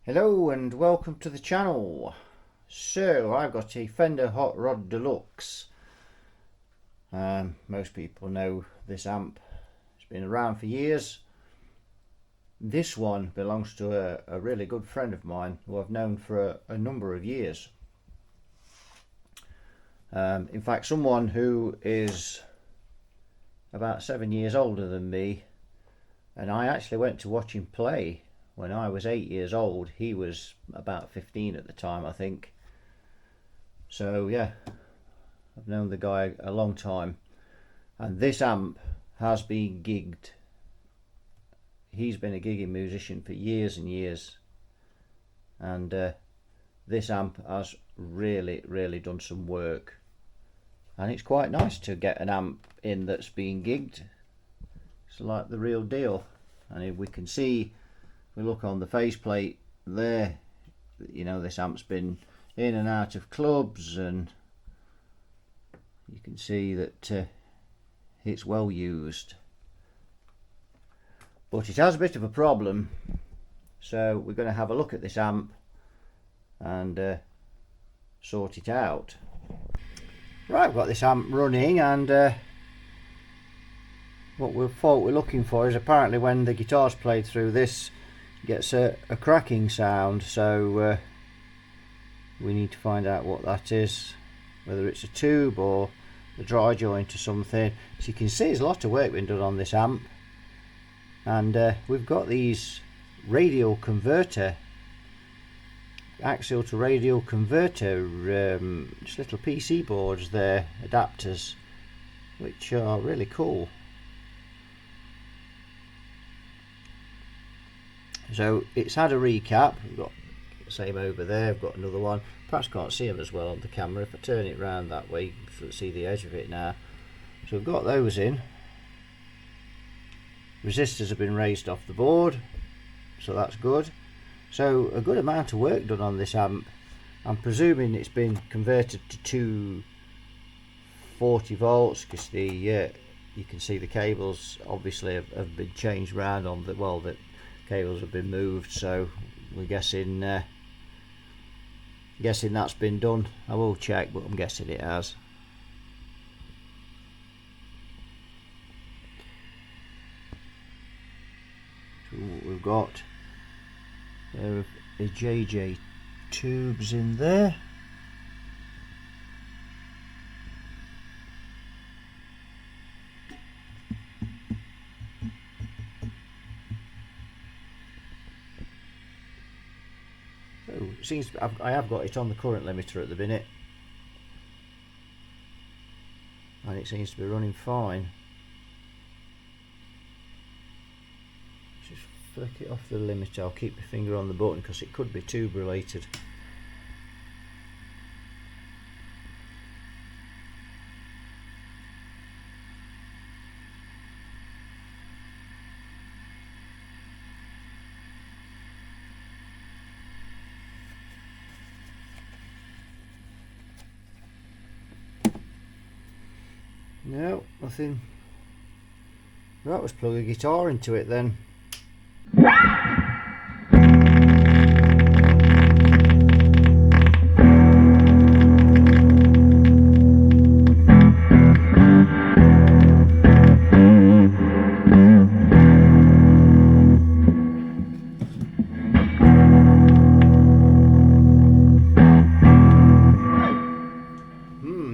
Hello and welcome to the channel. So I've got a Fender Hot Rod Deluxe. Most people know this amp. It's been around for years. This one belongs to a really good friend of mine who I've known for a number of years. In fact, someone who is about 7 years older than me, and I actually went to watch him play when I was 8 years old. He was about 15 at the time, I think. So yeah, I've known the guy a long time, and this amp has been gigged. He's been a gigging musician for years and years, and this amp has really done some work, and it's quite nice to get an amp in that's been gigged. It's like the real deal. And if we can see, we look on the faceplate there, you know, this amp's been in and out of clubs, and you can see that it's well used. But it has a bit of a problem, so we're going to have a look at this amp and sort it out. Right, I've got this amp running, and what we're looking for is apparently when the guitar's played through this, gets a cracking sound, so we need to find out what that is, whether it's a tube or the dry joint or something. So you can see there's a lot of work being done on this amp, and we've got these radial converter, axial to radial converter, just little PC boards there, adapters, which are really cool. So it's had a recap. We've got the same over there. I've got another one. Perhaps can't see them as well on the camera. If I turn it round that way, you can see the edge of it now. So we've got those in. Resistors have been raised off the board, so that's good. So a good amount of work done on this amp. I'm presuming it's been converted to 240 volts because the you can see the cables obviously have been changed round on the, well, the cables have been moved, so we're guessing that's been done. I will check, but I'm guessing it has. So what we've got, there are JJ tubes in there. So it seems I have got it on the current limiter at the minute, and it seems to be running fine. Just flick it off the limiter. I'll keep my finger on the button because it could be tube related. No, nothing. Right, let's plug a guitar into it then.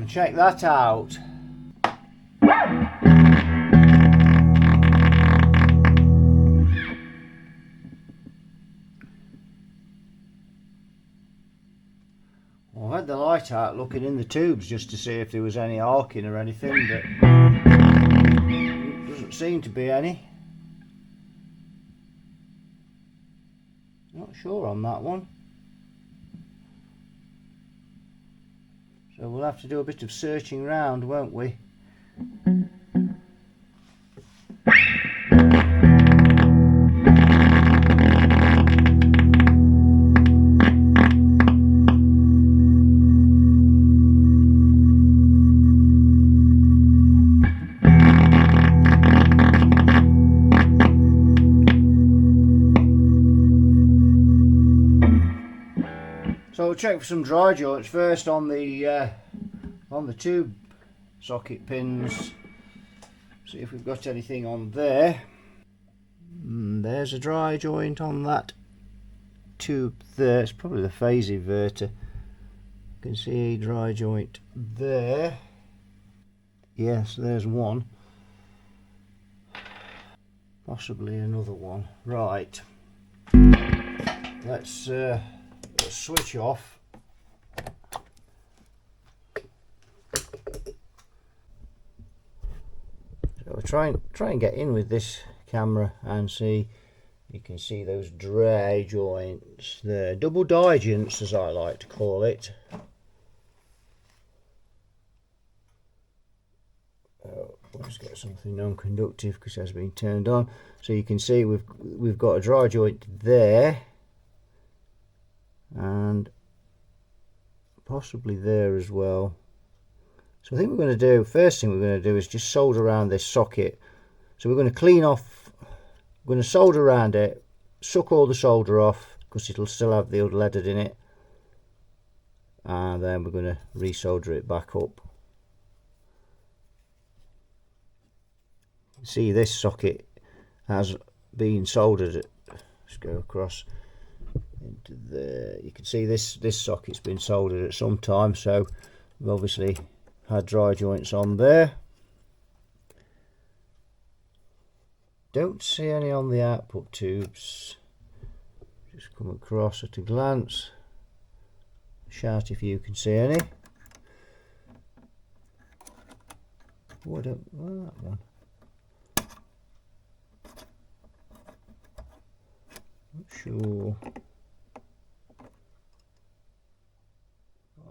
Check that out. I had the light out looking in the tubes just to see if there was any arcing or anything, but doesn't seem to be any. Not sure on that one. So we'll have to do a bit of searching round, won't we? So we'll check for some dry joints first on the tube socket pins. See if we've got anything on there. There's a dry joint on that tube there. It's probably the phase inverter. You can see a dry joint there. Yes, there's one. Possibly another one. Right. Let's switch off. So we'll try and get in with this camera and see. You can see those dry joints there, double digents as I like to call it. Oh, let's get something non-conductive because it has been turned on. So you can see we've got a dry joint there, and possibly there as well. So I think first thing we're going to do is just solder around this socket. So we're going to clean off, we're going to solder around it, suck all the solder off because it'll still have the unleaded in it, and then we're going to resolder it back up. See, this socket has been soldered. Let's go across into there. You can see this socket's been soldered at some time, so we've obviously had dry joints on there. Don't see any on the output tubes. Just come across at a glance. Shout if you can see any. What that one? Not sure.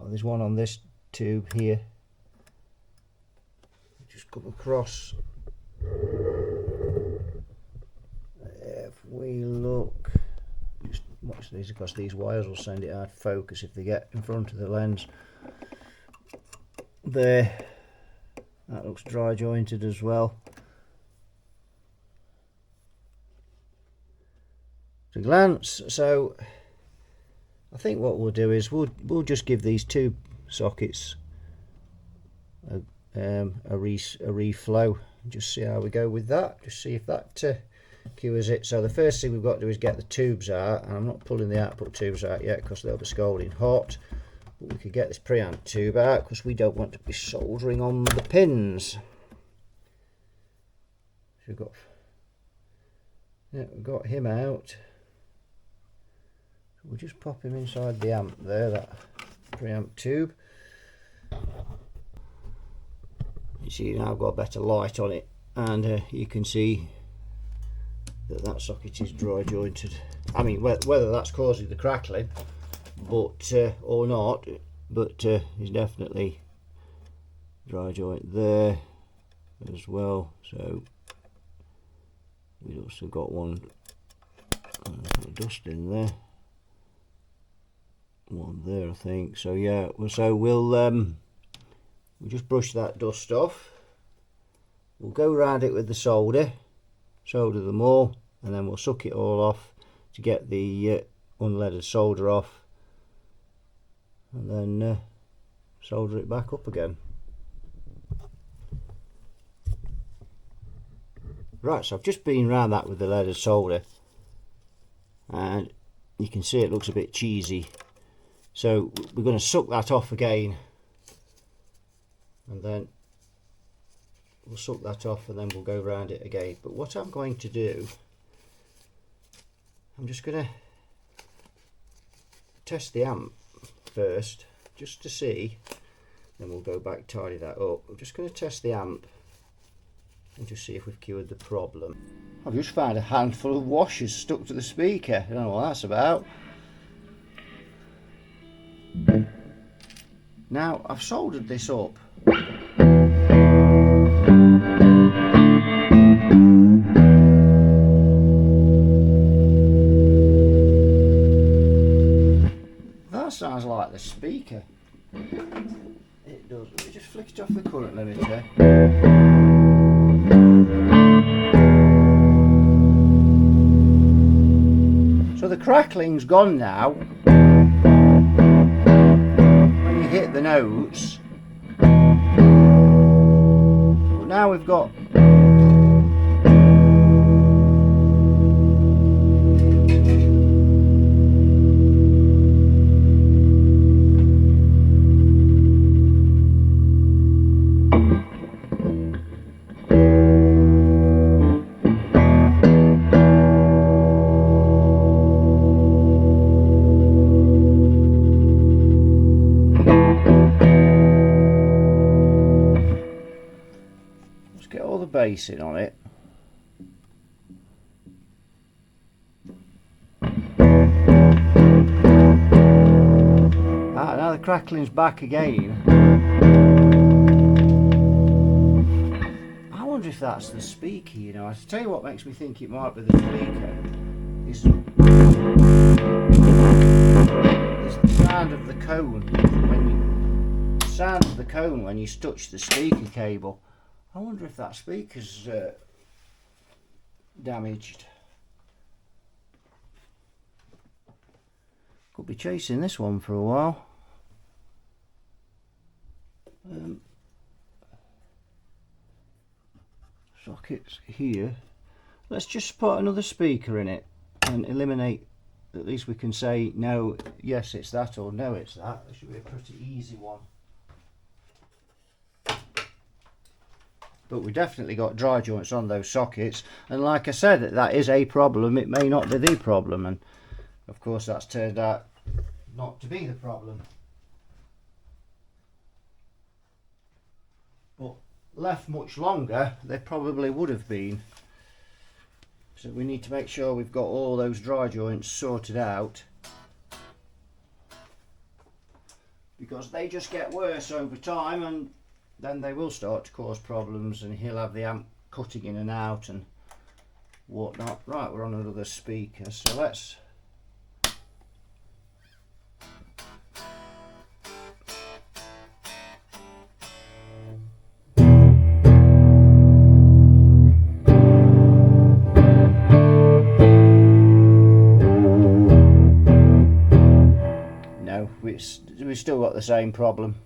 Oh, there's one on this tube here. Just come across. If we look, just watch these because these wires will send it out of focus if they get in front of the lens. There, that looks dry jointed as well. At a glance, so I think what we'll do is we'll just give these two sockets a reflow and just see how we go with that. Just see if that cures it. So the first thing we've got to do is get the tubes out, and I'm not pulling the output tubes out yet because they'll be scalding hot. But we could get this preamp tube out because we don't want to be soldering on the pins. So we've got him out. We'll just pop him inside the amp there, that preamp tube. You see now I've got a better light on it, and you can see that socket is dry jointed. I mean, whether that's causing the crackling, but or not, but it's definitely dry joint there as well. So we've also got one dust in there. One there, I think. So yeah, so we'll just brush that dust off. We'll go around it with the solder them all, and then we'll suck it all off to get the unleaded solder off, and then solder it back up again. Right, so I've just been around that with the leaded solder, and you can see it looks a bit cheesy. So we're going to suck that off again, and then we'll suck that off, and then we'll go around it again. But what I'm going to do, I'm just going to test the amp first, just to see, then we'll go back, tidy that up. I'm just going to test the amp and just see if we've cured the problem. I've just found a handful of washers stuck to the speaker. I don't know what that's about. Now I've soldered this up. That sounds like the speaker. It does. Let me just flick it off the current limiter. So the crackling's gone now. hit the notes. But now we've got bass in on it. Now the crackling's back again. I wonder if that's the speaker, you know. I tell you what makes me think it might be the speaker is the sound of the cone when you touch the speaker cable. I wonder if that speaker's damaged. Could be chasing this one for a while. Sockets here. Let's just put another speaker in it and eliminate. At least we can say no, yes it's that, or no it's that. This should be a pretty easy one. But we definitely got dry joints on those sockets, and like I said, that is a problem. It may not be the problem, and of course that's turned out not to be the problem. But left much longer, they probably would have been. So we need to make sure we've got all those dry joints sorted out, because they just get worse over time, and then they will start to cause problems, and he'll have the amp cutting in and out and whatnot. Right, we're on another speaker, so let's no, we've still got the same problem.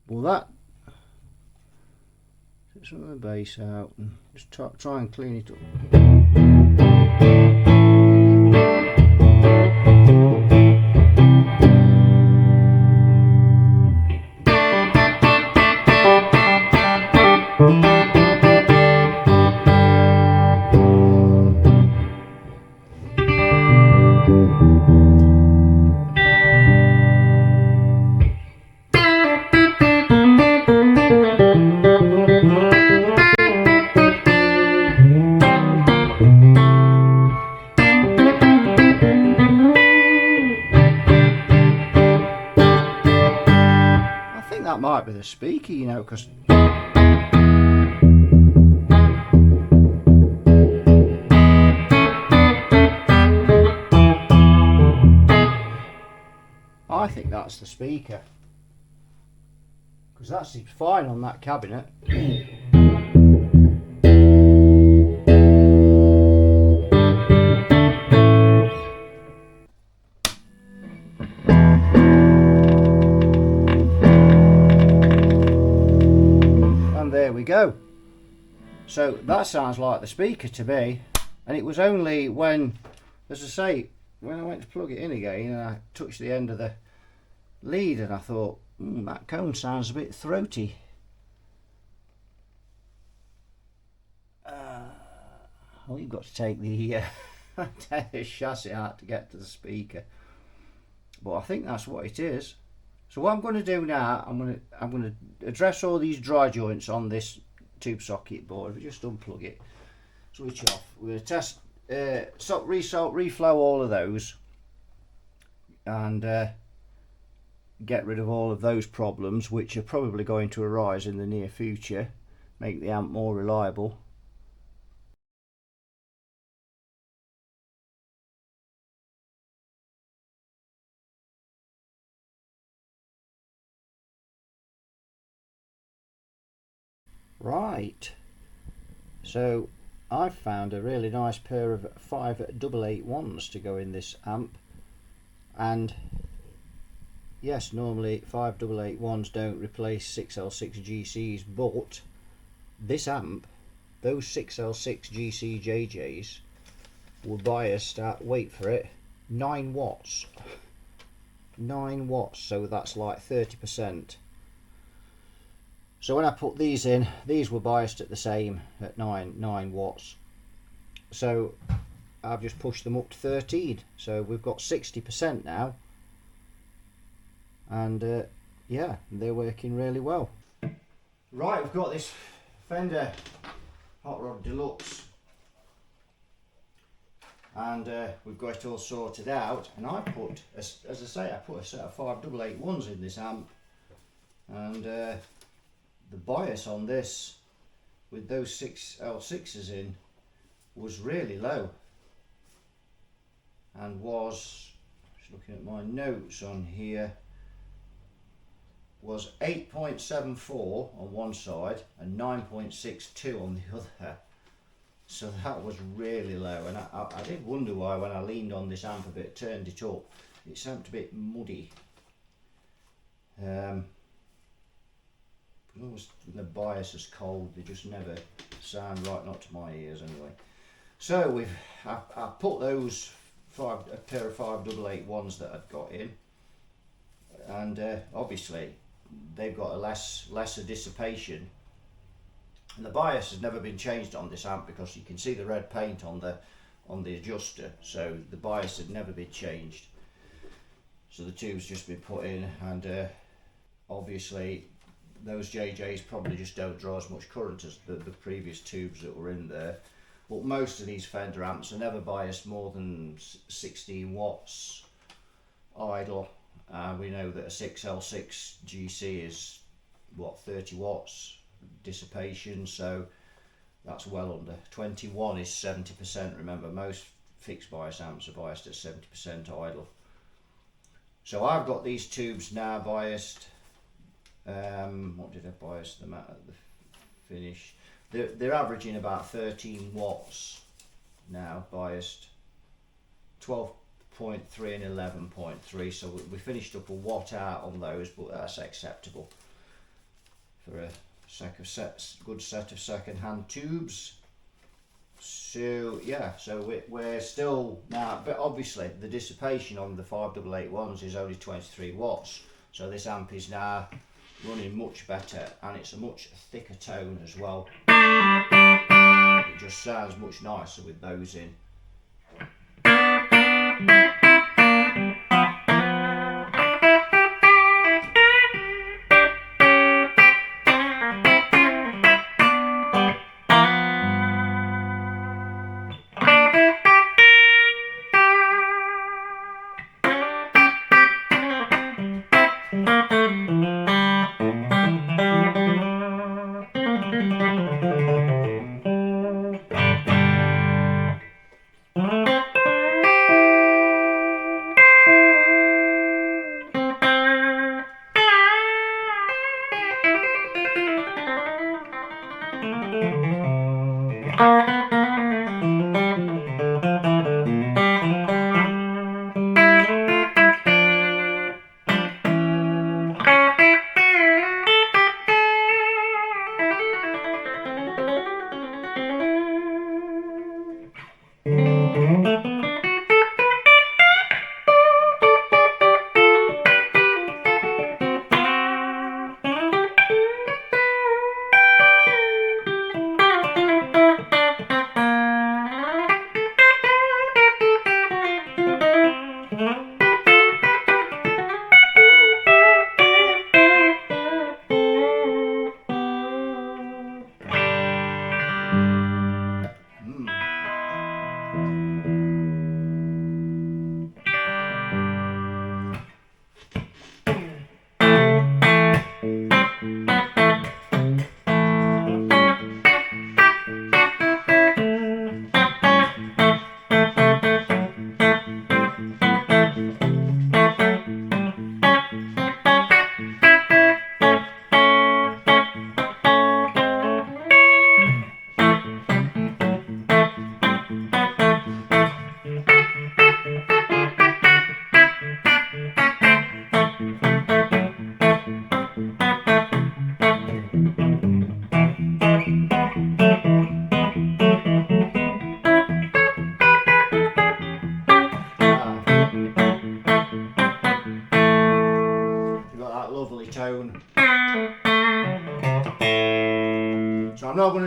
Well, that take some of the bass out and just try and clean it up. That might be the speaker, you know, because I think that's the speaker, because that seems fine on that cabinet. Go. So that sounds like the speaker to me, and it was only when as I say, when I went to plug it in again and I touched the end of the lead and I thought, that cone sounds a bit throaty. Well, you've got to take the chassis out to get to the speaker, but I think that's what it is. So what I'm going to do now, I'm going to address all these dry joints on this tube socket board. We just unplug it, switch off. We're going to test salt, reflow all of those, and get rid of all of those problems which are probably going to arise in the near future. Make the amp more reliable. Right, so I've found a really nice pair of 588-1s to go in this amp, and yes, normally 588-1s don't replace 6L6 GCs, but this amp, those 6L6 GC JJs were biased at, wait for it, 9 watts. 9 watts, so that's like 30%. So when I put these in, these were biased at the same, at 9 watts. So I've just pushed them up to 13. So we've got 60% now. And yeah, they're working really well. Right, we've got this Fender Hot Rod Deluxe. And we've got it all sorted out. And I put, as I say, I put a set of 588-1s in this amp. And the bias on this with those 6L6s in was really low, and was, just looking at my notes on here, was 8.74 on one side and 9.62 on the other. So that was really low, and I did wonder why when I leaned on this amp a bit, turned it up, it sounded a bit muddy. When the bias is cold, they just never sound right, not to my ears anyway. So I put those a pair of 588-1s that I'd got in, and obviously they've got a lesser dissipation, and the bias has never been changed on this amp because you can see the red paint on the adjuster, so the bias had never been changed. So the tube's just been put in, and obviously those JJs probably just don't draw as much current as the previous tubes that were in there. But most of these Fender amps are never biased more than 16 watts idle. We know that a 6L6 GC is what, 30 watts dissipation, so that's well under. 21 is 70%. Remember, most fixed bias amps are biased at 70% idle. So I've got these tubes now biased. What did I bias them at the finish? They're averaging about 13 watts now biased, 12.3 and 11.3, so we finished up a watt out on those, but that's acceptable for a good set of second-hand tubes. So yeah, so we're still now, but obviously the dissipation on the 588-1s is only 23 watts, so this amp is now running much better, and it's a much thicker tone as well. It just sounds much nicer with those in.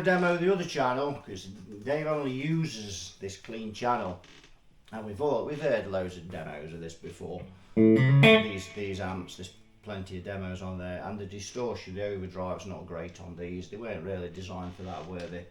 want to demo the other channel, because Dave only uses this clean channel, and we've heard loads of demos of this before. These amps, there's plenty of demos on there, and the distortion, the overdrive's not great on these. They weren't really designed for that, were they?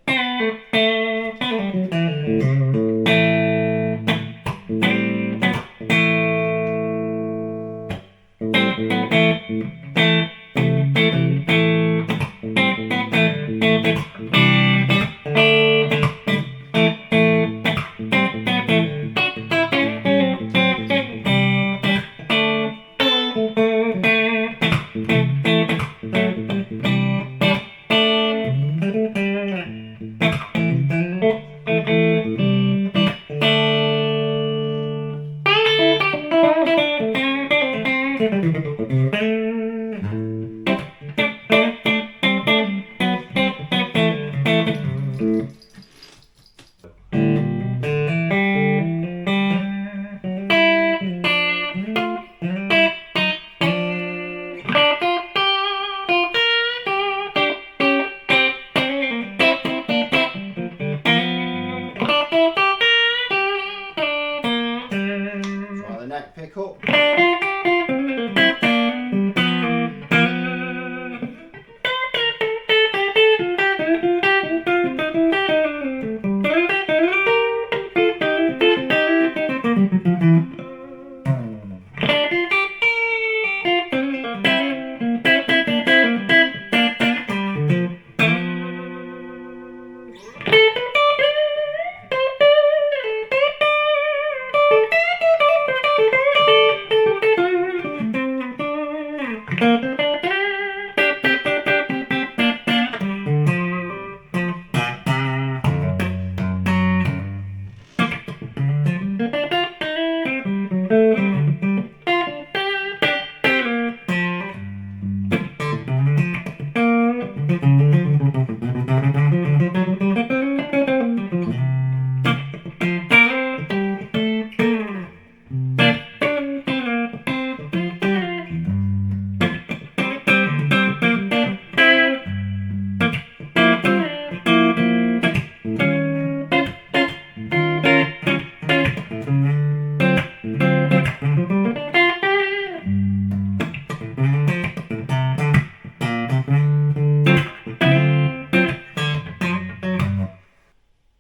Try the neck pickup.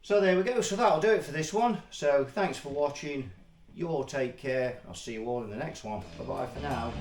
So there we go, so that'll do it for this one. So thanks for watching, you all take care, I'll see you all in the next one. Bye bye for now.